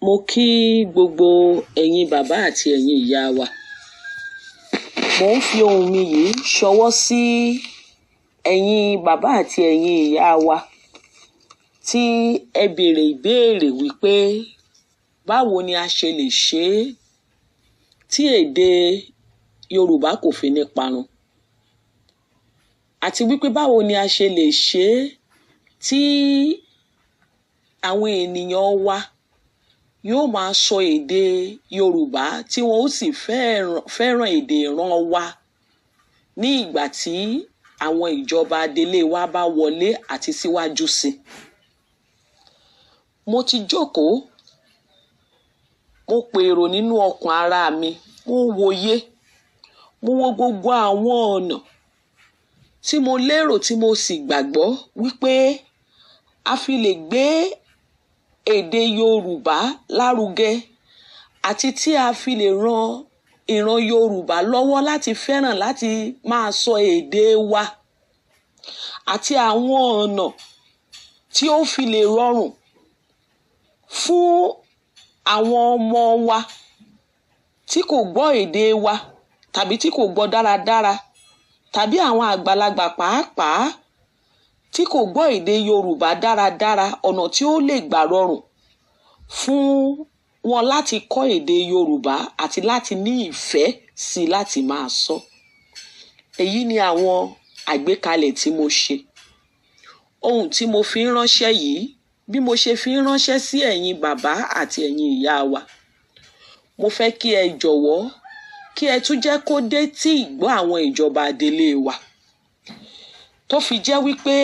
Mo kí gbogbo ẹ̀yin bàbá àti ẹ̀yin ìyá wa. Mo ń fi ohùn mi yìí ṣọwọ́ sí ẹ̀yin bàbá àti ẹ̀yin ìyá wa tí ẹ béèrè ìbéèrè wípé báwo ni a ṣe lè ṣe é tí èdè Yorùbá kò fi ní parun, àti wípé báwo ni a ṣe lè ṣe é tí àwọn ènìyàn wa yóò máa sọ èdè Yorùbá tí wọn ó sì fẹ́ràn èdè ìran wa ní ìgbà tí àwọn ìjọba adelé wa bá wọlé àti síwájú sí. Mo ti jókòó, mo pèrò nínú ọkàn ara mi, mo wòye, mo wo gbogbo àwọn ọ̀nà tí mo lérò tí mo sì gbàgbọ́ wípé a fi lè gbé èdè Yorùbá lárugẹ àti tí a fi lè ran ìran Yorùbá lọ́wọ́ láti fẹ́ràn láti máa sọ èdè wa, àti àwọn ọ̀nà tí ó fi lè rọrùn fún àwọn ọmọ wa tí kò gbọ́ èdè wa tàbí tí kò gbọ́ dáradára, tàbí àwọn àgbàlagbà pàápàá tí kò gbọ́ èdè Yorùbá dáradára, ọ̀nà tí ó lè gbà rọrùn fún wọn láti kọ́ èdè Yorùbá àti láti ní ìfẹ́ sí láti máa sọ. Èyí ni àwọn àgbékalẹ̀ tí mo ṣe. Ohun tí mo fi ń ránṣẹ́ yìí, bí mo ṣe fi ń ránṣẹ́ sí ẹ̀yin bàbá àti ẹ̀yin ìyá wa, mo fẹ́ kí ẹ jọ̀wọ́ kí ẹ tún jẹ́ kó dé tí ìgbọ́ àwọn ìjọba adelé wa, tó fi jẹ́ wípé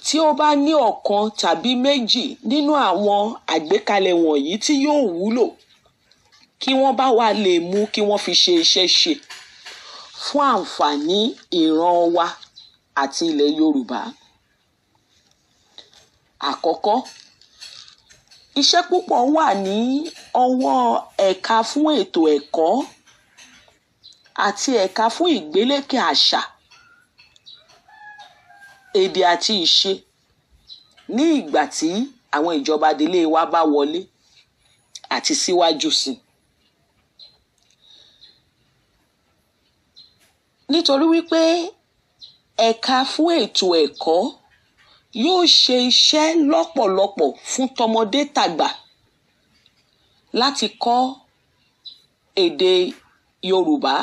tí ó bá ní ọ̀kan tàbí méjì nínú àwọn àgbékalẹ̀ wọ̀nyí tí yóò wúlò, kí wọ́n bá wa lè mú kí wọ́n fi ṣe iṣẹ́ ṣe fún àǹfààní ìran wa àti ilẹ̀ Yorùbá. Àkọ́kọ́, iṣẹ́ púpọ̀ wà ní ọwọ́ ẹ̀ka fún ètò ẹ̀kọ́ àti ẹ̀ka fún ìgbélékè àṣà, èdè àti ìṣe ní ìgbà tí àwọn ìjọba adelé wa bá wọlé àti síwájú sí. Nítorí wípé ẹ̀ka fún ètò ẹ̀kọ́ yóò ṣe iṣẹ́ lọ́pọ̀lọpọ̀ fún tọmọdé tàgbà láti kọ́ èdè Yorùbá,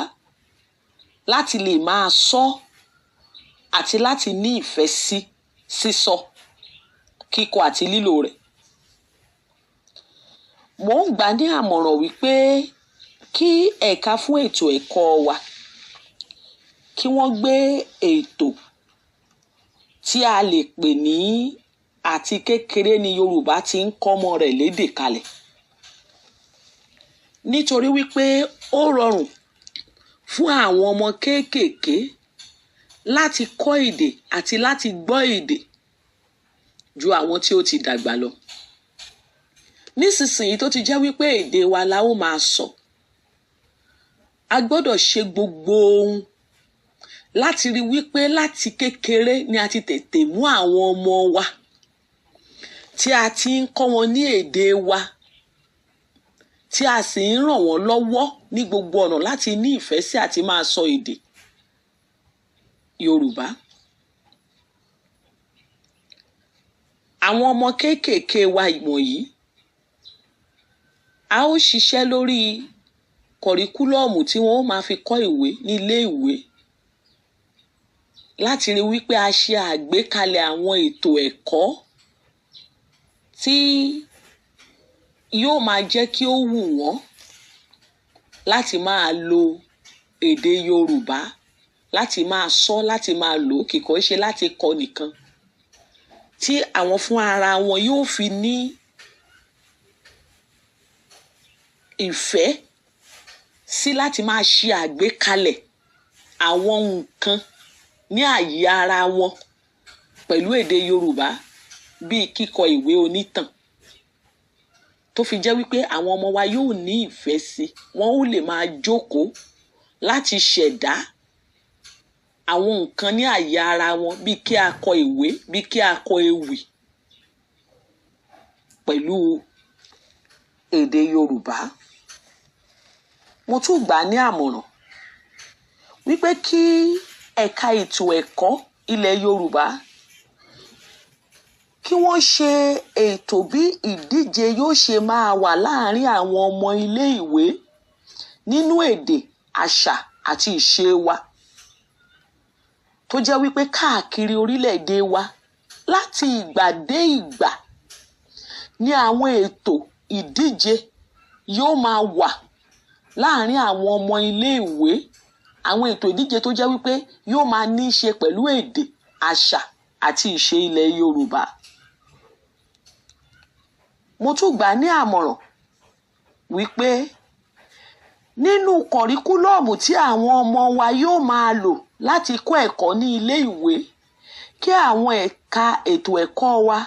láti lè máa sọ àti láti ní ìfẹ́ sí sísọ, kíkọ àti lílò rẹ̀. Mo ń gbà ní àmọ̀ràn wípé kí ẹ̀ka fún ètò ẹ̀kọ́ wa kí wọ́n gbé ètò tí a lè pè ní àti kékeré ni Yorùbá ti ń kọ́mọ rẹ̀ lédè kalẹ̀. Nítorí wípé ó rọrùn fún àwọn ọmọ kéékèèké láti kọ́ èdè àti láti gbọ́ èdè ju àwọn tí ó ti dàgbà lọ. Nísinsìnyí tó ti jẹ́ wípé èdè wa la ó máa sọ, a gbọ́dọ̀ ṣe gbogbo ohun láti rí wípé láti kékeré ni a ti tètè mú àwọn ọmọ wa tí a ti ń kọ́ wọn ní èdè wa, tí a sì ń ràn wọ́n lọ́wọ́ ní gbogbo ọ̀nà láti ní ìfẹ́ sí àti máa sọ èdè Yorùbá. Àwọn ọmọ kéékèèké wa wọ̀nyí, a ó ṣiṣẹ́ lórí kọ̀ríkúlọ́ọ̀mù tí wọ́n ó máa fi kọ́ ìwé ní ilé ìwé, láti rí wípé a ṣe àgbékalẹ̀ àwọn ètò ẹ̀kọ́ tí yóò máa jẹ́ kí ó wù wọ́n láti máa lo èdè Yorùbá, láti máa sọ, láti máa lò ó, kìkọ́ ṣe láti kọ́ nìkan, tí àwọn fún ara wọn yóò fi ní ìfẹ́ sí láti máa ṣe àgbékalẹ̀ àwọn nǹkan ní àyè ara wọn pẹ̀lú èdè Yorùbá, bíi kíkọ ìwé onítàn, tó fi jẹ́ wípé àwọn ọmọ wa yóò ní ìfẹ́ sí, wọn ó lè máa jókòó láti ṣẹ̀dá àwọn nǹkan ní àyè ara wọn, bíi kí a kọ ìwé, bíi kí a kọ ewì pẹ̀lú èdè Yorùbá. Mo tún gbà ní àmọ̀ràn wípé kí ẹ̀ka ètò ẹ̀kọ́ ilẹ̀ Yorùbá kí wọ́n ṣe ètò bí ìdíje yóò ṣe máa wà láàárín àwọn ọmọ ilé ìwé nínú èdè, àṣà àti ìṣe wa, tó jẹ́ wípé káàkiri orílẹ̀-èdè wa láti ìgbà dé ìgbà ni àwọn ètò ìdíje yóò máa wà láàárín àwọn ọmọ ilé ìwé, àwọn ètò ìdíje tó jẹ́ wípé yóò máa ní í ṣe pẹ̀lú èdè, àṣà àti ìṣe ilẹ̀ Yorùbá. Mo tún gbà ní àmọ̀ràn wípé nínú kọ̀ríkúlọ́ọ̀mù tí àwọn ọmọ wa yóò máa lò láti kọ́ ẹ̀kọ́ ní ilé ìwé, kí àwọn ẹ̀ka ètò ẹ̀kọ́ wa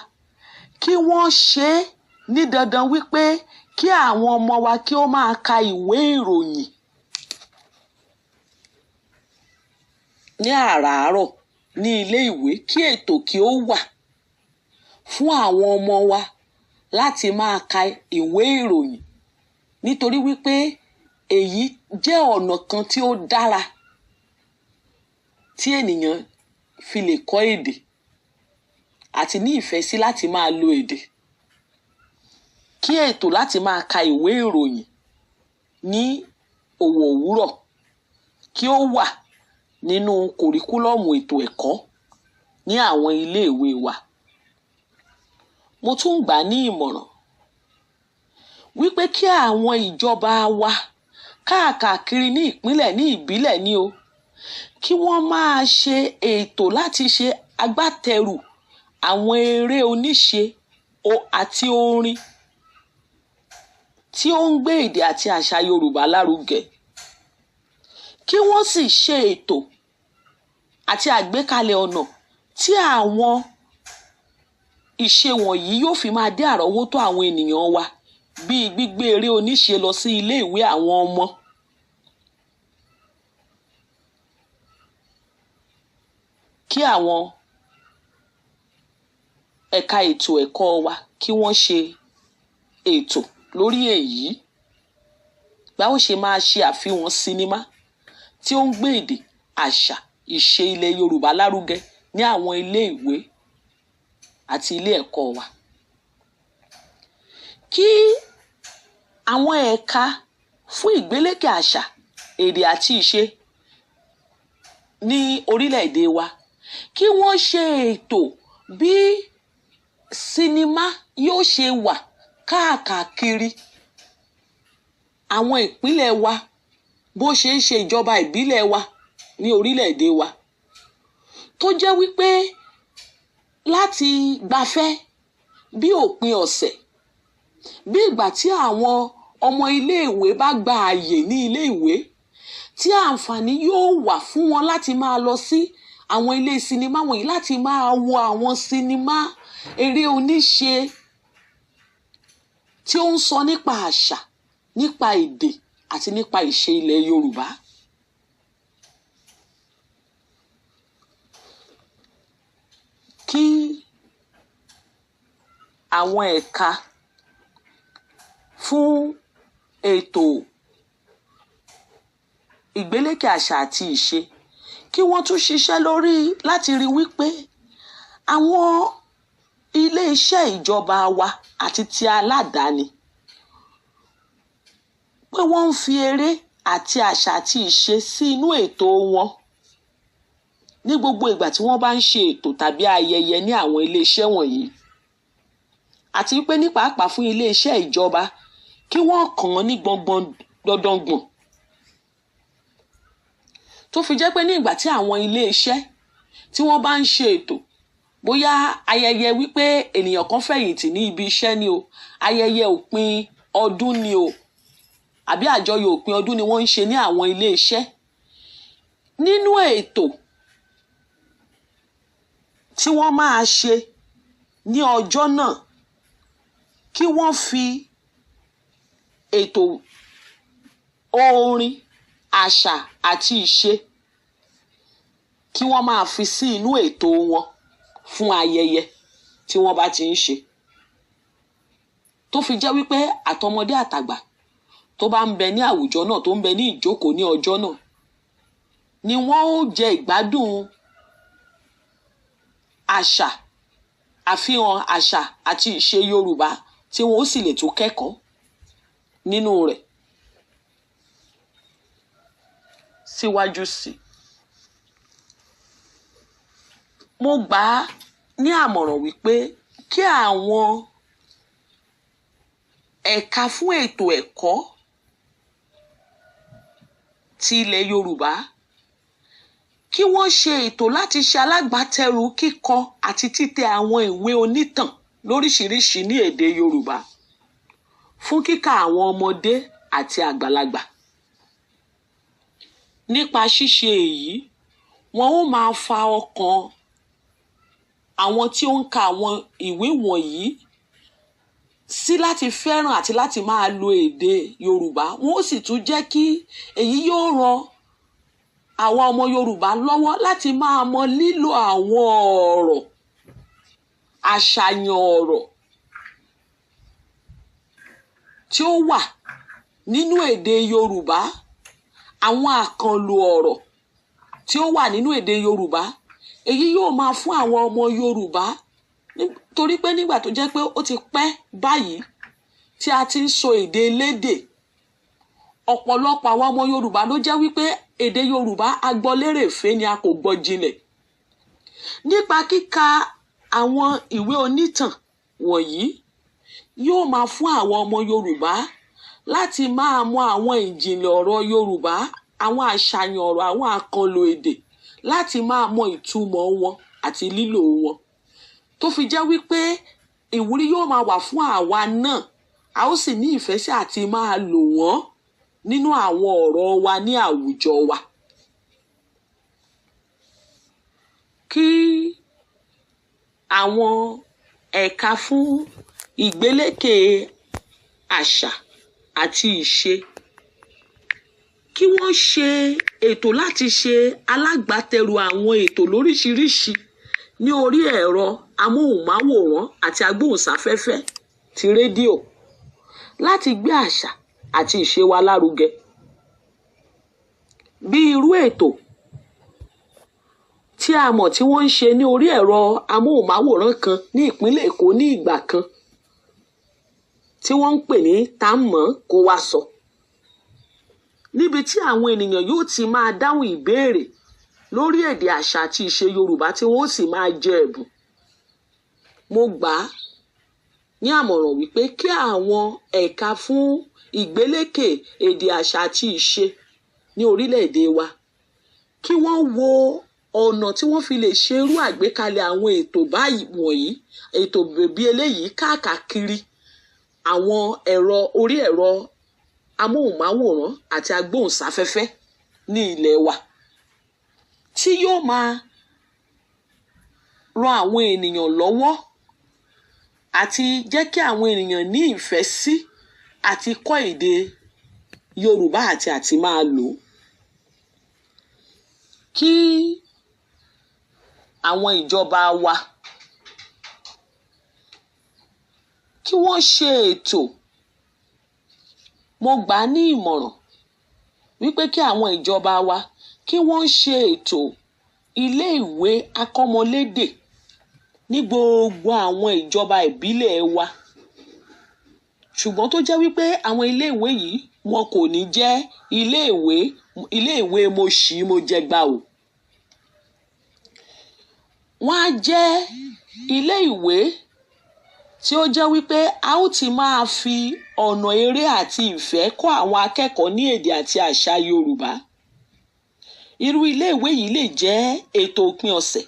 kí wọ́n ṣe é ní dandan wípé kí àwọn ọmọ wa kí ó máa ka ìwé ìròyìn ní àràárọ̀ ní ilé ìwé, kí ètò kí ó wà fún àwọn ọmọ wa láti máa ka ìwé ìròyìn, nítorí wípé èyí jẹ́ ọ̀nà kan tí ó dára tí ènìyàn fi lè kọ́ èdè àti ní ìfẹ́ sí láti máa lo èdè. Kí ètò láti máa ka ìwé ìròyìn ní òwúrọ̀ kí ó wà nínú kọ̀ríkúlọ́ọ̀mù ètò ẹ̀kọ́ ní àwọn iléèwé wa. Mo tún gbà ní ìmọ̀ràn wípé kí àwọn ìjọba wa káàkiri ní ìpínlẹ̀, ní ìbílẹ̀ ni o, kí wọ́n máa ṣe ètò láti ṣe agbátẹrù àwọn eré oníṣe àti orin tí ó ń gbé èdè àti àṣà Yorùbá lárugẹ. Kí wọ́n sì ṣe ètò àti àgbékalẹ̀ ọ̀nà tí àwọn ìṣe wọ̀nyí yóò fi máa dé àrọ́wọ́tó àwọn ènìyàn wa, bíi gbígbé eré oníṣe lọ sí ilé ìwé àwọn ọmọ. Kí àwọn ẹ̀ka ètò ẹ̀kọ́ wa kí wọ́n ṣe ètò lórí èyí, báwo ṣe máa ṣe àfihàn sinimá tí ó ń gbé èdè, àṣà, ìṣe ilẹ̀ Yorùbá lárugẹ ní àwọn ilé ìwé àti ilé ẹ̀kọ́ wa. Kí àwọn ẹ̀ka fún ìgbélékè àṣà, èdè àti ìṣe ní orílẹ̀-èdè wa kí wọ́n ṣe ètò bí sinimá yóò ṣe wà káàkiri àwọn ìpínlẹ̀ wa, bó ṣe ń ṣe ìjọba ìbílẹ̀ wa ní orílẹ̀-èdè wa, tó jẹ́ wípé láti gbafẹ́ bí òpin ọ̀sẹ̀, bí ìgbà tí àwọn ọmọ iléèwé bá gba ààyè ní iléèwé, tí àǹfààní yóò wà fún wọn láti máa lọ sí àwọn ilé sinimá wọ̀nyí láti máa wo àwọn sinimá eré oníṣe tí ó ń sọ nípa àṣà, nípa èdè àti nípa ìṣe ilẹ̀ Yorùbá. Kí àwọn ẹ̀ka fún ètò ìgbélékè àṣà àti ìṣe kí wọ́n tún ṣiṣẹ́ lórí láti rí wípé àwọn ilé-iṣẹ́ ìjọba wa àti ti aládàáni pé wọ́n ń fi eré àti àṣà àti ìṣe sí inú ètò wọn ní gbogbo ìgbà tí wọ́n bá ń ṣe ètò tàbí ayẹyẹ ní àwọn ilé-iṣẹ́ wọ̀nyí, àti wípé ní pàápàá fún ilé-iṣẹ́ ìjọba kí wọ́n kàn án ní gbọ̀ngbọ̀n dandangbọ̀n, tó fi jẹ́ pé ní ìgbà tí àwọn ilé-iṣẹ́ tí wọ́n bá ń ṣe ètò, bóyá ayẹyẹ wípé ènìyàn kan fẹ̀yìntì ní ibi iṣẹ́ ni o, ayẹyẹ òpin ọdún ni o, àbí àjọyọ̀ òpin ọdún ni wọ́n ń ṣe ní àwọn ilé-iṣẹ́, nínú ètò tí wọ́n máa ṣe ní ọjọ́ náà kí wọ́n fi ètò orin, àṣà àti ìṣe kí wọ́n máa fi sí inú ètò wọn fún ayẹyẹ tí wọ́n bá ti ń ṣe. tó fi jẹ́ wípé àtọmọdé àtàgbà tó bá ń bẹ ní àwùjọ náà, tó ń bẹ ní ìjókòó ní ọjọ́ náà, ni wọ́n ó jẹ ìgbádùn àṣà, àfihàn àṣà àti ìṣe Yorùbá tí wọ́n ó sì lè tún kẹ́kọ̀ọ́ nínú rẹ̀ síwájú sí. Mo gbà á ní àmọ̀ràn wípé kí àwọn ẹ̀ka fún ètò ẹ̀kọ́ ti ilẹ̀ Yorùbá kí wọ́n ṣe ètò láti ṣe alágbàtẹrù kíkọ àti títẹ̀ àwọn ìwé onítàn lóríṣiríṣi ní èdè Yorùbá fún kíkà àwọn ọmọdé àti àgbàlagbà. Nípa ṣíṣe èyí, wọn ó máa fa ọkàn àwọn tí ó ń ka àwọn ìwé wọ̀nyí sí láti fẹ́ràn àti láti máa lo èdè Yorùbá. Wọn ó sì tún jẹ́ kí èyí yóò ran àwa ọmọ Yorùbá lọ́wọ́ láti máa mọ lílo àwọn ọ̀rọ̀, àṣàyàn ọ̀rọ̀ tí ó wà nínú èdè Yorùbá, àwọn àkànlò ọ̀rọ̀ tí ó wà nínú èdè Yorùbá. Èyí yóò máa fún àwọn ọmọ Yorùbá, torí pé nígbà tó jẹ́ pé ó ti pẹ́ báyìí tí a ti ń sọ èdè elédè, ọ̀pọ̀lọpọ̀ àwọn ọmọ Yorùbá ló jẹ́ wípé èdè Yorùbá a gbọ́ lérèfé ni, a kò gbọ́ jinlẹ̀. Nípa kíka àwọn ìwé onítàn wọ̀nyí yóò máa fún àwọn ọmọ Yorùbá láti máa mọ àwọn ìjìnlẹ̀ ọ̀rọ̀ Yorùbá, àwọn àṣàyàn ọ̀rọ̀, àwọn àkànlò èdè, láti máa mọ ìtumọ̀ wọn àti lílò wọn. Tó fi jẹ́ wípé ìwúrí yóò máa wà fún àwa náà, a ó sì ní ìfẹ́ sí àti máa lò wọ́n nínú àwọn ọ̀rọ̀ wa ní àwùjọ wa. Kí àwọn ẹ̀ka fún ìgbélékè àṣà àti ìṣe kí wọ́n ṣe ètò láti ṣe alágbàtẹrù àwọn ètò lóríṣiríṣi ní orí ẹ̀rọ amóhùnmáwòrán àti agbóhùnsáfẹ́fẹ́ ti rédíò láti gbé àṣà àti ìṣe wa lárugẹ. Bí irú ètò tí a mọ̀ tí wọ́n ń ṣe ní orí ẹ̀rọ amóhùnmáwòrán kan ní ìpínlẹ̀ Èkó ní ìgbà kan tí wọ́n ń pè ní Tá mọ̀ kó wá sọ, níbi tí àwọn ènìyàn yóò ti máa dáhùn ìbéèrè lórí èdè àṣà àti ìṣe Yorùbá tí wọ́n sì máa jẹ ẹ̀bùn. Mo gbà á ní àmọ̀ràn wípé kí àwọn ẹ̀ka fún ìgbélékè èdè àṣà àti ìṣe ní orílẹ̀-èdè wa kí wọ́n wo ọ̀nà tí wọ́n fi lè ṣe irú àgbékalẹ̀ àwọn ètò báyìí wọ̀nyí, ètò bí eléyìí káàkiri àwọn orí ẹ̀rọ amóhùnmáwòrán àti agbóhùnsáfẹ́fẹ́ ní ilẹ̀ wa, tí yóò máa ran àwọn ènìyàn lọ́wọ́ àti jẹ́ kí àwọn ènìyàn ní ìfẹ́ sí àti kọ́ èdè Yorùbá àti máa lò ó. Kí àwọn ìjọba wa kí wọ́n ṣe ètò. Mo gbà á ní ìmọ̀ràn wípé kí àwọn ìjọba wa kí wọ́n ṣe ètò ilé ìwé akọ́mọlédè ní gbogbo àwọn ìjọba ìbílẹ̀ wa, ṣùgbọ́n tó jẹ́ wípé àwọn ilé ìwé yìí wọn kò ní jẹ́ ilé ìwé mo ṣì mo jẹgba o. Wọ́n á jẹ́ ilé ìwé tí ó jẹ́ wípé a ó ti máa fi ọ̀nà eré àti ìfẹ́ kọ́ àwọn akẹ́kọ̀ọ́ ní èdè àti àṣà Yorùbá. Irú ilé ìwé yìí lè jẹ́ ètò òpin ọ̀sẹ̀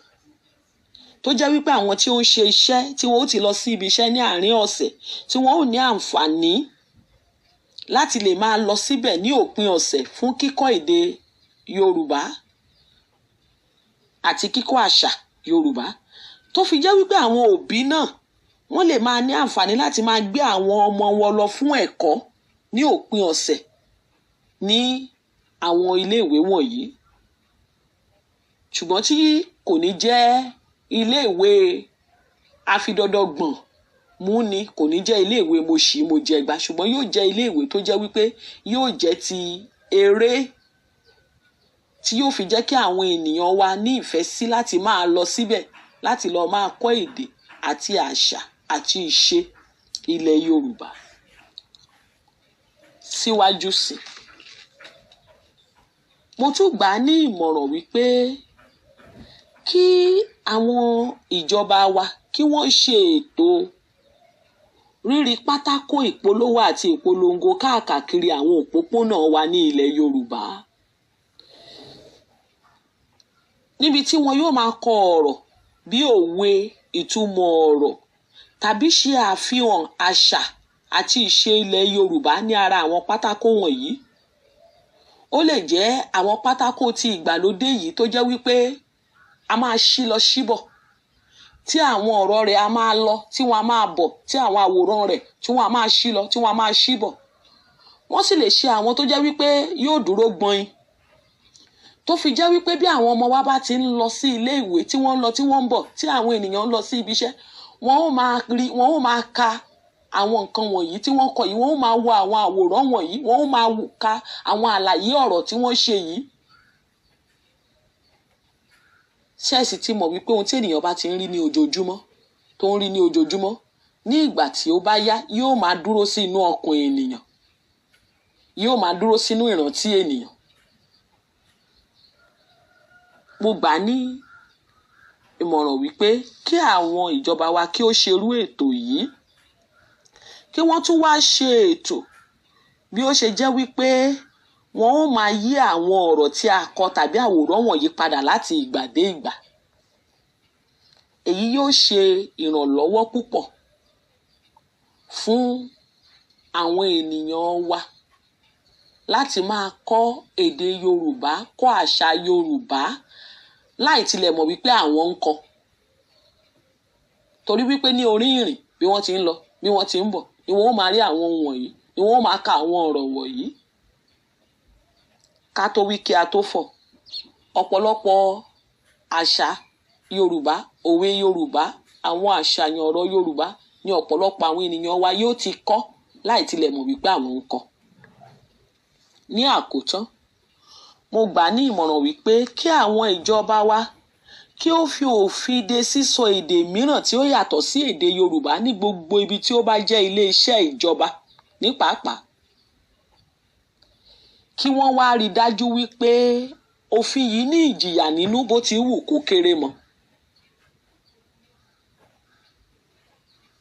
tó jẹ́ wípé àwọn tí ó ń ṣe iṣẹ́ tí wọ́n ó ti lọ sí ibi iṣẹ́ ní àárín ọ̀sẹ̀ tí wọ́n ó ní àǹfààní láti lè máa lọ síbẹ̀ ní òpin ọ̀sẹ̀ fún kíkọ́ èdè Yorùbá àti kíkọ́ àṣà Yorùbá, tó fi jẹ́ wípé àwọn òbí náà wọ́n lè máa ní àǹfààní láti máa gbé àwọn ọmọ wọn lọ fún ẹ̀kọ́ ní òpin ọ̀sẹ̀ ní àwọn iléèwé wọ̀nyí, ṣùgbọ́n tí kò ní jẹ́ iléèwé afidọ́dọ́gbọ̀n mú ni, kò ní jẹ́ iléèwé mo ṣì mo jẹ gbà, ṣùgbọ́n yóò jẹ́ iléèwé tó jẹ́ wípé yóò jẹ́ ti eré tí yóò fi jẹ́ kí àwọn ènìyàn wa ní ìfẹ́ sí láti máa lọ síbẹ̀ láti lọ máa kọ́ èdè àti àṣà àti ìṣe ilẹ̀ Yorùbá. Síwájú sí, mo tún gbà á ní ìmọ̀ràn wípé kí àwọn ìjọba wa kí wọ́n ṣe ètò rírí pátákó ìpolówó àti ìpolongo káàkiri àwọn òpópónà wa ní ilẹ̀ Yorùbá, níbi tí wọn yóò máa kọ ọ̀rọ̀ bí òwe, ìtumọ̀ ọ̀rọ̀ tàbí ṣe àfihàn àṣà àti ìṣe ilẹ̀ Yorùbá ní ara àwọn pátákó wọ̀nyí. Ó lè jẹ́ àwọn pátákó ti ìgbàlódé yìí tó jẹ́ wípé a máa ṣí lọ ṣíbọ̀, tí àwọn ọ̀rọ̀ rẹ̀ a máa lọ tí wọ́n a máa bọ̀, tí àwọn àwòrán rẹ̀ tí wọ́n a máa ṣí lọ tí wọ́n a máa ṣí bọ̀. Wọ́n sì lè ṣe àwọn tó jẹ́ wípé yóò dúró gbọ̀nyìn, tó fi jẹ́ wípé bí àwọn ọmọ wa bá ti ń lọ sí ilé ìwé tí wọ́n ń lọ tí wọ́n ń bọ̀, tí àwọn ènìyàn ń lọ sí ibi iṣẹ́, wọ́n ó máa ka àwọn nǹkan wọ̀nyí tí wọ́n kọ yìí, wọ́n ó máa wo àwọn àwòrán wọ̀nyí, wọ́n ó máa ka àwọn àlàyé ọ̀rọ̀ tí wọ́n ṣe yìí. Ṣẹ́ẹ̀sì ti mọ̀ wípé ohun tí ènìyàn bá ti ń rí ní ojoojúmọ́, tó ń rí ní ojoojúmọ́, ní ìgbà tí ó bá yá yóò máa dúró sí inú ọkàn ènìyàn, yóò máa dúró sínú ìrántí ènìyàn. Mo gbà ní ìmọ̀ràn wípé kí àwọn ìjọba wa kí ó ṣerú ètò yìí, kí wọ́n tún wá ṣe ètò bí ó ṣe jẹ́ wípé wọ́n ó máa yí àwọn ọ̀rọ̀ tí a kọ tàbí àwòrán wọ̀nyí padà láti ìgbà dé ìgbà. Èyí yóò ṣe ìrànlọ́wọ́ púpọ̀ fún àwọn ènìyàn wa láti máa kọ́ èdè Yorùbá, kọ́ àṣà Yorùbá láì tilẹ̀ mọ̀ wípé àwọn ń kọ́. Torí wípé ní orí ìrìn bí wọ́n ti ń lọ, bí wọ́n ti ń bọ̀, ni wọ́n ó máa rí àwọn ohun wọ̀nyí, ni wọ́n ó máa ka àwọn ọ̀rọ̀ wọ̀nyí. Ká tó wí kí a tó fọ̀, ọ̀pọ̀lọpọ̀ àṣà Yorùbá, òwe Yorùbá, àwọn àṣàyàn ọ̀rọ̀ Yorùbá ni ọ̀pọ̀lọpọ̀ àwọn ènìyàn wa yóò ti kọ́ láì tilẹ̀ mọ̀ wípé àwọn ń kọ́. Ní àkótán, mo gbà ní ìmọ̀ràn wípé kí àwọn ìjọba wa kí ó fi òfin de sísọ èdè mìíràn tí ó yàtọ̀ sí èdè Yorùbá ní gbogbo ibi tí ó bá jẹ́ ilé iṣẹ́ ìjọba ní pàápàá. Kí wọ́n wá rí dájú wípé òfin yìí ní ìjìyà nínú bó ti wù kó kéré mọ́.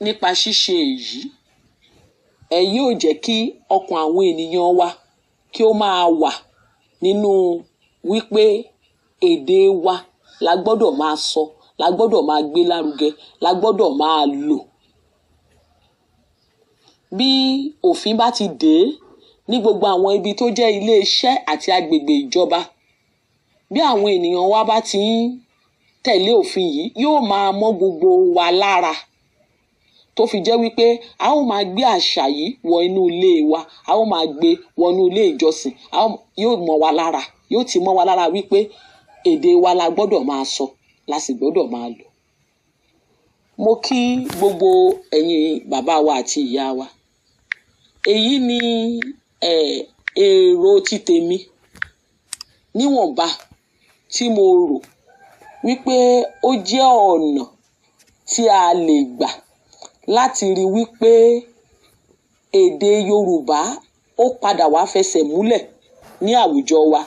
Nípa ṣíṣe èyí, yóò jẹ́ kí ọkàn àwọn ènìyàn wa kí ó máa wà nínú wípé èdè wa la gbọ́dọ̀ máa sọ, la gbọ́dọ̀ máa gbé lárugẹ, la gbọ́dọ̀ máa lò. Bí òfin bá ti dé ní gbogbo àwọn ibi tó jẹ́ ilé iṣẹ́ àti agbègbè ìjọba, bí àwọn ènìyàn wa bá ti ń tẹ̀lé òfin yìí, yóò máa mọ́ gbogbo wa lára, tó fi jẹ́ wípé a ó máa gbé àṣà yìí wọ inú ilé wa, a ó máa gbé wọ inú ilé ìjọsìn, yóò mọ́ wa lára, yóò ti mọ́ wa lára wípé èdè wa la gbọ́dọ̀ máa sọ, la sì gbọ́dọ̀ máa lò. Mo kí gbogbo ẹ̀yin bàbá wa àti ìyá wa. Èyí ni èrò ti tèmi níwọ̀nba tí mo rò wípé ó jẹ́ ọ̀nà tí a lè gbà láti rí wípé èdè Yorùbá ó padà wá fẹsẹ̀ múlẹ̀ ní àwùjọ wa,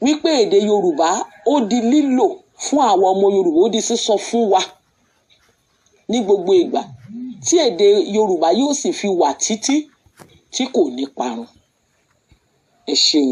wípé èdè Yorùbá ó di lílò fún àwọn ọmọ Yorùbá, ó di sísọ fún wa ní gbogbo ìgbà, tí èdè Yorùbá yóò sì fi wà títí tí kò ní parun. Ẹ ṣeun.